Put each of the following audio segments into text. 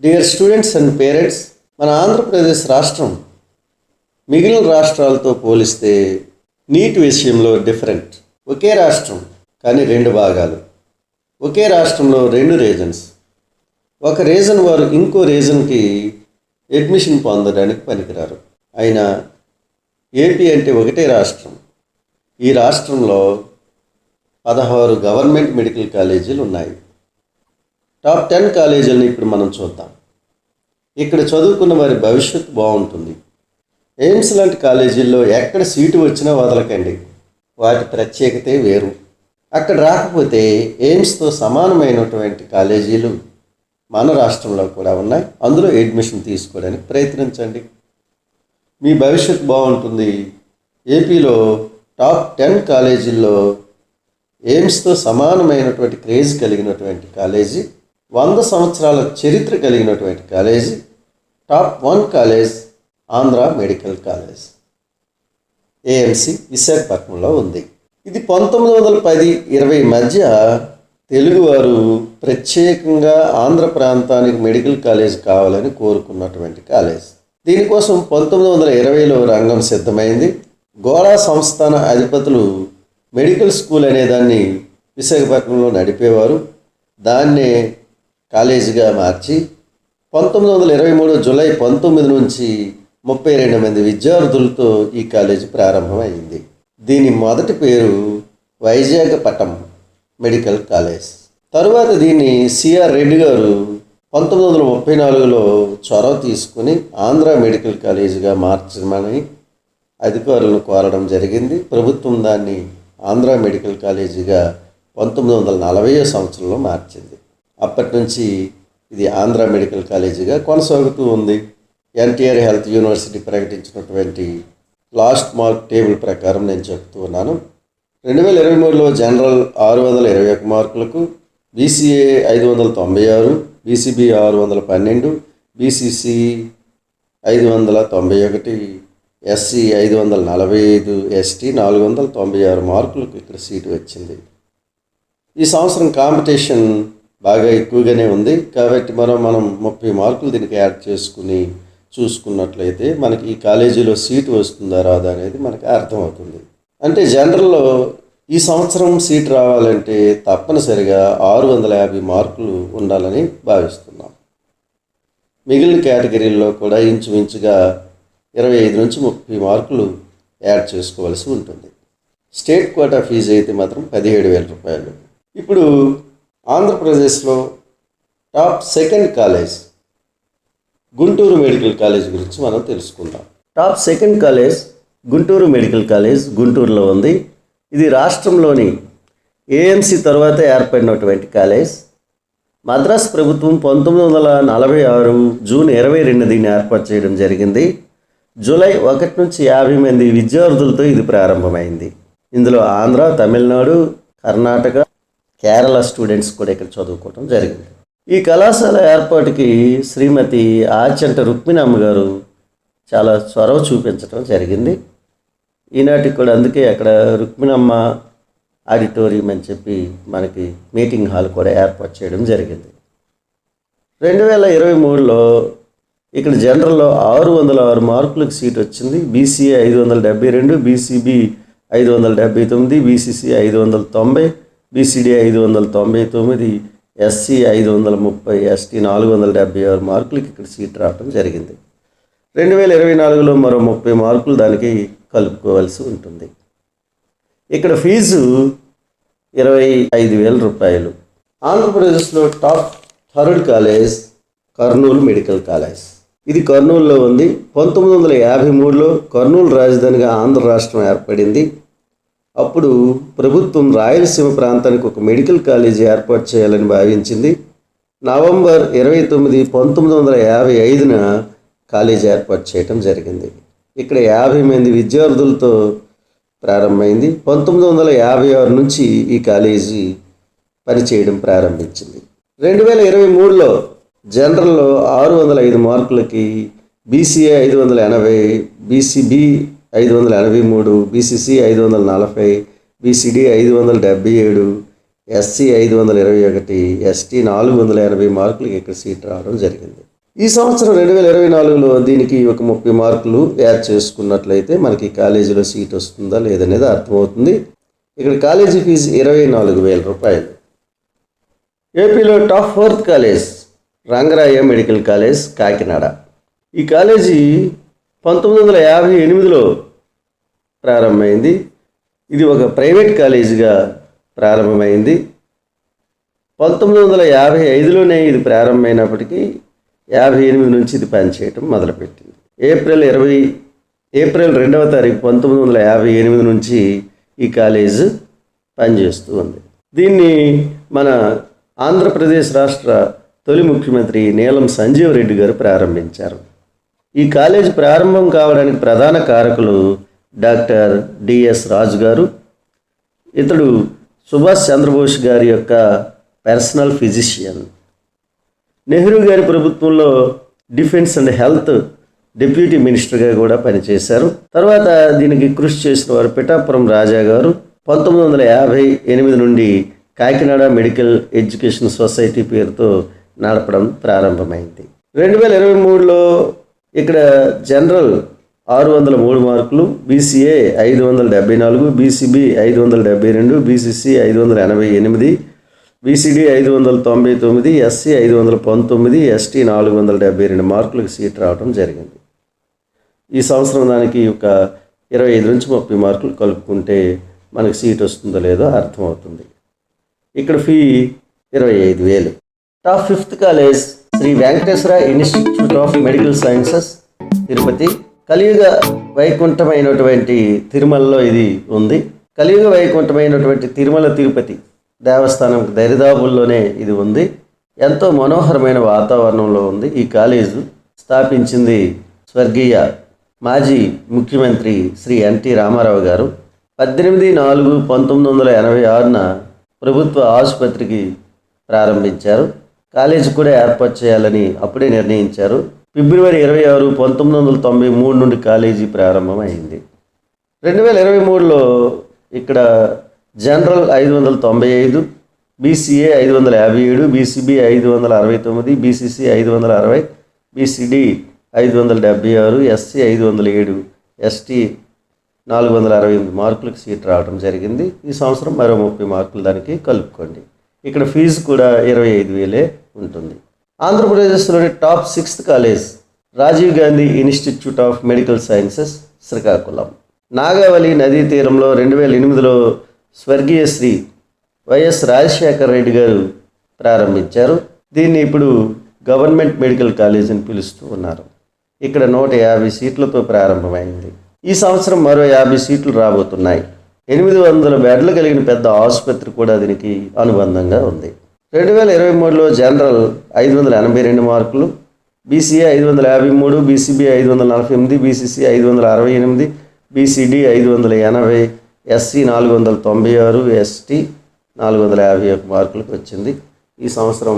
Dear students and parents, మన ఆంధ్రప్రదేశ్ రాష్ట్రం మిగిలిన రాష్ట్రాలతో పోలిస్తే నీట్ విషయంలో డిఫరెంట్. ఒకే రాష్ట్రం కానీ రెండు భాగాలు. ఒకే రాష్ట్రంలో రెండు రీజన్స్. ఒక రీజన్ వారు ఇంకో రీజన్కి అడ్మిషన్ పొందడానికి పనికిరారు. అయినా ఏపీ అంటే ఒకటే రాష్ట్రం. ఈ రాష్ట్రంలో 16 గవర్నమెంట్ మెడికల్ కాలేజీలు ఉన్నాయి. టాప్ 10 కాలేజీలను ఇప్పుడు మనం చూద్దాం. ఇక్కడ చదువుకున్న వారి భవిష్యత్తు బాగుంటుంది. ఎయిమ్స్ లాంటి కాలేజీల్లో ఎక్కడ సీటు వచ్చినా వదలకండి. వాటి ప్రత్యేకతే వేరు. అక్కడ రాకపోతే ఎయిమ్స్తో సమానమైనటువంటి కాలేజీలు మన రాష్ట్రంలో కూడా ఉన్నాయి. అందులో అడ్మిషన్ తీసుకోవడానికి ప్రయత్నించండి. మీ భవిష్యత్తు బాగుంటుంది. ఏపీలో టాప్ 10 కాలేజీల్లో ఎయిమ్స్తో సమానమైనటువంటి క్రేజ్ కలిగినటువంటి కాలేజీ, 100 సంవత్సరాల చరిత్ర కలిగినటువంటి college, top 1 college Andhra medical college AMC విశాఖపట్నంలో ఉంది. ఇది 1910-20 మధ్య తెలుగువారు ప్రత్యేకంగా ఆంధ్ర ప్రాంతానికి మెడికల్ కాలేజ్ కావాలని కోరుకున్నటువంటి కాలేజ్. దీనికోసం 1920లో రంగం సిద్ధమైంది. గోళా సంస్థాన అధిపతులు మెడికల్ స్కూల్ అనేదాన్ని విశాఖపట్నంలో నడిపేవారు. దాన్నే కాలేజీగా మార్చి 1923 జూలై 19 నుంచి 32 మంది విద్యార్థులతో ఈ కాలేజీ ప్రారంభమైంది. దీని మొదటి పేరు వైజాగపట్నం మెడికల్ కాలేజ్. తరువాత దీన్ని సిఆర్ రెడ్డి గారు 1934లో చొరవ తీసుకుని ఆంధ్ర మెడికల్ కాలేజీగా మార్చమని అధికారులను కోరడం జరిగింది. ప్రభుత్వం దాన్ని ఆంధ్ర మెడికల్ కాలేజీగా 1940వ సంవత్సరంలో మార్చింది. అప్పటి నుంచి ఇది ఆంధ్ర మెడికల్ కాలేజీగా కొనసాగుతూ ఉంది. ఎన్టీఆర్ హెల్త్ యూనివర్సిటీ ప్రకటించినటువంటి లాస్ట్ మార్క్ టేబుల్ ప్రకారం నేను చెప్తూ ఉన్నాను. 2023లో జనరల్ 621 మార్కులకు, BCA 596, BCB 612, BCC 591, SC 545, ST 496 మార్కులకు ఇక్కడ సీటు వచ్చింది. ఈ సంవత్సరం కాంపిటీషన్ బాగా ఎక్కువగానే ఉంది. కాబట్టి మనం 30 మార్కులు దీనికి యాడ్ చేసుకుని చూసుకున్నట్లయితే మనకి ఈ కాలేజీలో సీటు వస్తుందా రాదా అనేది మనకి అర్థమవుతుంది. అంటే జనరల్లో ఈ సంవత్సరం సీట్ రావాలంటే తప్పనిసరిగా 650 మార్కులు ఉండాలని భావిస్తున్నాం. మిగిలిన కేటగిరీల్లో కూడా ఇంచుమించుగా 25 నుంచి 30 మార్కులు యాడ్ చేసుకోవాల్సి ఉంటుంది. స్టేట్ కోటా ఫీజు అయితే మాత్రం 17,000 రూపాయలు. ఇప్పుడు ఆంధ్రప్రదేశ్లో top 2nd college Guntur medical college గురించి మనం తెలుసుకుందాం. Top 2nd college Guntur medical college గుంటూరులో ఉంది. ఇది రాష్ట్రంలోని ఏఎంసి తర్వాత ఏర్పడినటువంటి కాలేజ్. మద్రాస్ ప్రభుత్వం 1946 జూన్ 22 దీన్ని ఏర్పాటు చేయడం జరిగింది. జూలై 1 నుంచి 50 మంది విద్యార్థులతో ఇది ప్రారంభమైంది. ఇందులో ఆంధ్ర, తమిళనాడు, కర్ణాటక, కేరళ స్టూడెంట్స్ కూడా ఇక్కడ చదువుకోవడం జరిగింది. ఈ కళాశాల ఏర్పాటుకి శ్రీమతి ఆచంట రుక్మిణమ్మ గారు చాలా చొరవ చూపించడం జరిగింది. ఈనాటికి కూడా అందుకే అక్కడ రుక్మిణమ్మ ఆడిటోరియం అని చెప్పి మనకి మీటింగ్ హాల్ కూడా ఏర్పాటు చేయడం జరిగింది. 2023లో ఇక్కడ జనరల్లో 606 మార్కులకు సీట్ వచ్చింది. BCA 572, BCB 579, BCC 590, BCD 599, SC 530, ST 476 మార్కులకి ఇక్కడ సీట్ రావడం జరిగింది. 2024లో మరో 30 మార్కులు దానికి కలుపుకోవాల్సి ఉంటుంది. ఇక్కడ ఫీజు 25,000 రూపాయలు. ఆంధ్రప్రదేశ్లో top 3rd college Kurnool medical college. ఇది కర్నూలులో ఉంది. 1953లో కర్నూలు రాజధానిగా ఆంధ్ర రాష్ట్రం ఏర్పడింది. అప్పుడు ప్రభుత్వం రాయలసీమ ప్రాంతానికి ఒక మెడికల్ కాలేజీ ఏర్పాటు చేయాలని భావించింది. నవంబర్ 29, 1955న కాలేజీ ఏర్పాటు చేయడం జరిగింది. ఇక్కడ 50 మంది విద్యార్థులతో ప్రారంభమైంది. 1956 నుంచి ఈ కాలేజీ పనిచేయడం ప్రారంభించింది. 2023లో జనరల్లో 605 మార్కులకి BCA 580, BCB 583, BCC 540, BCD 577, SC 521, ST 480 మార్కులకి ఇక్కడ సీట్ రావడం జరిగింది. ఈ సంవత్సరం 2024లో దీనికి ఒక 30 మార్కులు యాడ్ చేసుకున్నట్లయితే మనకి కాలేజీలో సీట్ వస్తుందా లేదనేది అర్థమవుతుంది. ఇక్కడ కాలేజీ ఫీజు 24,000 రూపాయలు. ఏపీలో top 4th college Rangaraya medical college Kakinada. ఈ కాలేజీ 1958లో ప్రారంభమైంది. ఇది ఒక ప్రైవేట్ కాలేజీగా ప్రారంభమైంది. 1955లోనే ఇది ప్రారంభమైనప్పటికీ 58 నుంచి ఇది పనిచేయటం మొదలుపెట్టింది. ఏప్రిల్ 2వ తారీఖు 1958 నుంచి ఈ కాలేజ్ పనిచేస్తూ ఉంది. దీన్ని మన ఆంధ్రప్రదేశ్ రాష్ట్ర తొలి ముఖ్యమంత్రి నీలం సంజీవ్ రెడ్డి గారు ప్రారంభించారు. ఈ కాలేజ్ ప్రారంభం కావడానికి ప్రధాన కారకులు డాక్టర్ డిఎస్ రాజు గారు. ఇతడు సుభాష్ చంద్రబోస్ గారి యొక్క పర్సనల్ ఫిజిషియన్. నెహ్రూ గారి ప్రభుత్వంలో డిఫెన్స్ అండ్ హెల్త్ డిప్యూటీ మినిస్టర్గా కూడా పనిచేశారు. తర్వాత దీనికి కృషి చేసిన వారు పిఠాపురం రాజా గారు 1958 నుండి కాకినాడ మెడికల్ ఎడ్యుకేషన్ సొసైటీ పేరుతో నడపడం ప్రారంభమైంది. 2023లో ఇక్కడ జనరల్ 603 మార్కులు, BCA 574, BCB 572, BCC 588, BCD 599, SC 519, ST 472 మార్కులకు సీట్ రావడం జరిగింది. ఈ సంవత్సరం దానికి ఒక 25 నుంచి 30 మార్కులు కలుపుకుంటే మనకు సీట్ వస్తుందో లేదో అర్థమవుతుంది. ఇక్కడ fee 25,000. Top 5th college Shri Venkateswara institute of medical sciences Tirupati. కలియుగ వైకుంఠమైనటువంటి తిరుమలలో ఇది ఉంది. కలియుగ వైకుంఠమైనటువంటి తిరుమల తిరుపతి దేవస్థానం దరిదాపుల్లోనే ఇది ఉంది. ఎంతో మనోహరమైన వాతావరణంలో ఉంది. ఈ కాలేజు స్థాపించింది స్వర్గీయ మాజీ ముఖ్యమంత్రి శ్రీ ఎన్టీ రామారావు గారు. 18/4/1986న ప్రభుత్వ ఆసుపత్రికి ప్రారంభించారు. కాలేజీ కూడా ఏర్పాటు చేయాలని అప్పుడే నిర్ణయించారు. ఫిబ్రవరి 26, 1993 నుండి కాలేజీ ప్రారంభమైంది. 2023లో ఇక్కడ general 595, BCA 557, BCB 569, BCC 560, BCD 576, SC 507, ST 468 మార్కులకు సీట్ రావడం జరిగింది. ఈ సంవత్సరం మరో 30 మార్కులు దానికి కలుపుకోండి. ఇక్కడ ఫీజు కూడా 25,000 ఉంటుంది. ఆంధ్రప్రదేశ్లోని top 6th college Rajiv Gandhi institute of medical sciences Srikakulam. Nagavali నదీ తీరంలో 2008లో స్వర్గీయ శ్రీ వైఎస్ రాజశేఖర రెడ్డి గారు ప్రారంభించారు. దీన్ని ఇప్పుడు గవర్నమెంట్ మెడికల్ కాలేజ్ అని పిలుస్తూ ఉన్నారు. ఇక్కడ 150 సీట్లతో ప్రారంభమైంది. ఈ సంవత్సరం మరో 50 సీట్లు రాబోతున్నాయి. 800 బెడ్లు కలిగిన పెద్ద ఆసుపత్రి కూడా దీనికి అనుబంధంగా ఉంది. 2023లో జనరల్ 582 మార్కులు, BCA 553, BCB 548, BCC 568, BCD 580, SC 496, ST 451 మార్కులకు వచ్చింది. ఈ సంవత్సరం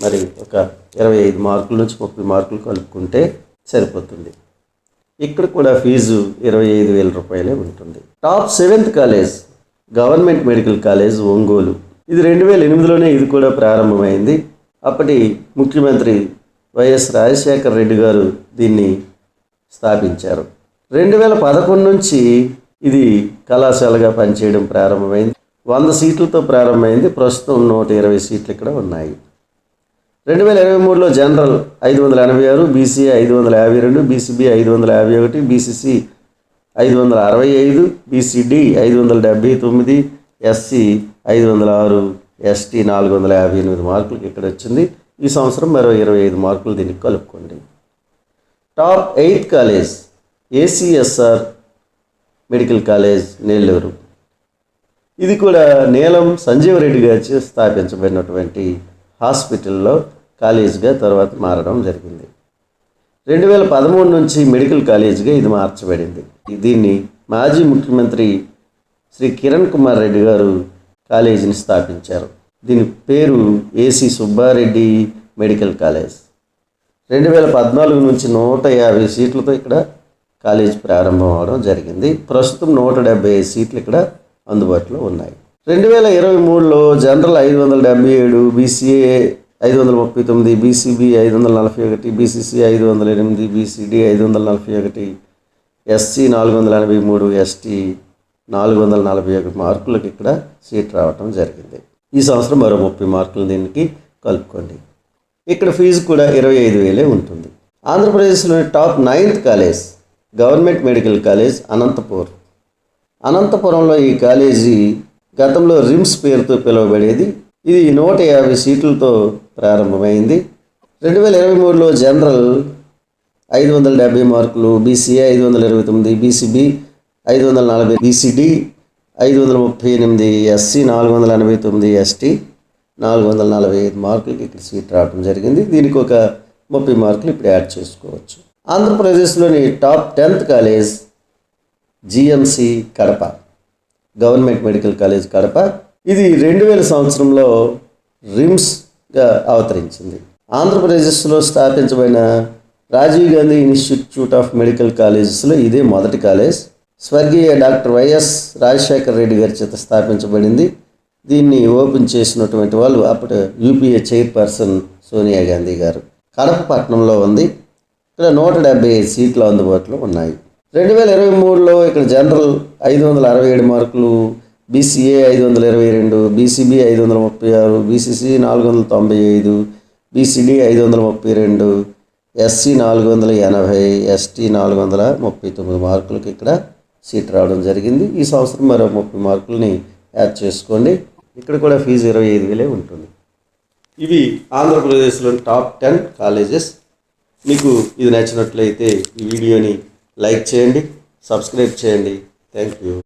మరి ఒక 25 మార్కుల నుంచి 30 మార్కులు కలుపుకుంటే సరిపోతుంది. ఇక్కడ కూడా ఫీజు 25,000 రూపాయలే ఉంటుంది. Top 7th college government medical college Ongole. ఇది 2008లోనే ఇది కూడా ప్రారంభమైంది. అప్పటి ముఖ్యమంత్రి వైఎస్ రాజశేఖర రెడ్డి గారు దీన్ని స్థాపించారు. 2011 నుంచి ఇది కళాశాలగా పనిచేయడం ప్రారంభమైంది. 100 సీట్లతో ప్రారంభమైంది. ప్రస్తుతం 120 సీట్లు ఇక్కడ ఉన్నాయి. 2023లో general 586, BCA 552, BCB 551, BCC 565, BCD 579, SC 506, ST 458 మార్కులకి ఇక్కడ వచ్చింది. ఈ సంవత్సరం మరో 25 మార్కులు దీనికి కలుపుకోండి. Top 8th college ACSR medical college Nellore. ఇది కూడా నీలం సంజీవ్ రెడ్డి గారిచే స్థాపించబడినటువంటి హాస్పిటల్లో కాలేజ్గా తర్వాత మారడం జరిగింది. 2013 నుంచి మెడికల్ కాలేజ్గా ఇది మార్చబడింది. దీన్ని మాజీ ముఖ్యమంత్రి శ్రీ కిరణ్ కుమార్ రెడ్డి గారు కాలేజీని స్థాపించారు. దీని పేరు ఏసీ సుబ్బారెడ్డి మెడికల్ కాలేజ్. 2014 నుంచి 150 సీట్లతో ఇక్కడ కాలేజ్ ప్రారంభం అవడం జరిగింది. ప్రస్తుతం 175 సీట్లు ఇక్కడ అందుబాటులో ఉన్నాయి. 2023లో general 577, BCA 539, BCB 541, BCC 508, BCD 541, SC 483, ST 441 మార్కులకు ఇక్కడ సీట్ రావటం జరిగింది. ఈ సంవత్సరం మరో 30 మార్కులు దీనికి కలుపుకోండి. ఇక్కడ ఫీజు కూడా 25,000 ఉంటుంది. ఆంధ్రప్రదేశ్లోని top 9th college government medical college అనంతపురంలో ఈ కాలేజీ గతంలో రిమ్స్ పేరుతో పిలువబడేది. ఇది 150 సీట్లతో ప్రారంభమైంది. 2023లో జనరల్ 570 మార్కులు, BCA 529, BCB 540, BCD 538, SC 489, ST 445 మార్కులకి ఇక్కడ సీట్ రావడం జరిగింది. దీనికి ఒక 30 మార్కులు ఇప్పుడు యాడ్ చేసుకోవచ్చు. ఆంధ్రప్రదేశ్లోని top 10th college GMC Kadapa government medical college Kadapa. ఇది 2000 సంవత్సరంలో రిమ్స్గా అవతరించింది. ఆంధ్రప్రదేశ్లో స్థాపించబడిన Rajiv Gandhi institute of medical కాలేజెస్లో ఇదే మొదటి కాలేజ్. స్వర్గీయ డాక్టర్ వైఎస్ రాజశేఖర రెడ్డి గారి చేత స్థాపించబడింది. దీన్ని ఓపెన్ చేసినటువంటి వాళ్ళు అప్పుడు యూపీఏ చైర్పర్సన్ సోనియా గాంధీ గారు. కడప పట్టణంలో ఉంది. ఇక్కడ 175 సీట్లు అందుబాటులో ఉన్నాయి. 2023లో ఇక్కడ జనరల్ 567 మార్కులు, BCA 522, BCB 536, BCC 495, BCD 532, SC 480, ST 439 మార్కులకి ఇక్కడ సీట్ రావడం జరిగింది. ఈ సంవత్సరం మరో 30 మార్కులని యాడ్ చేసుకోండి. ఇక్కడ కూడా ఫీజు 25,000 ఉంటుంది. ఇవి ఆంధ్రప్రదేశ్లోని టాప్ 10 కాలేజెస్. మీకు ఇది నచ్చినట్లయితే ఈ వీడియోని లైక్ చేయండి, సబ్స్క్రైబ్ చేయండి. Thank you.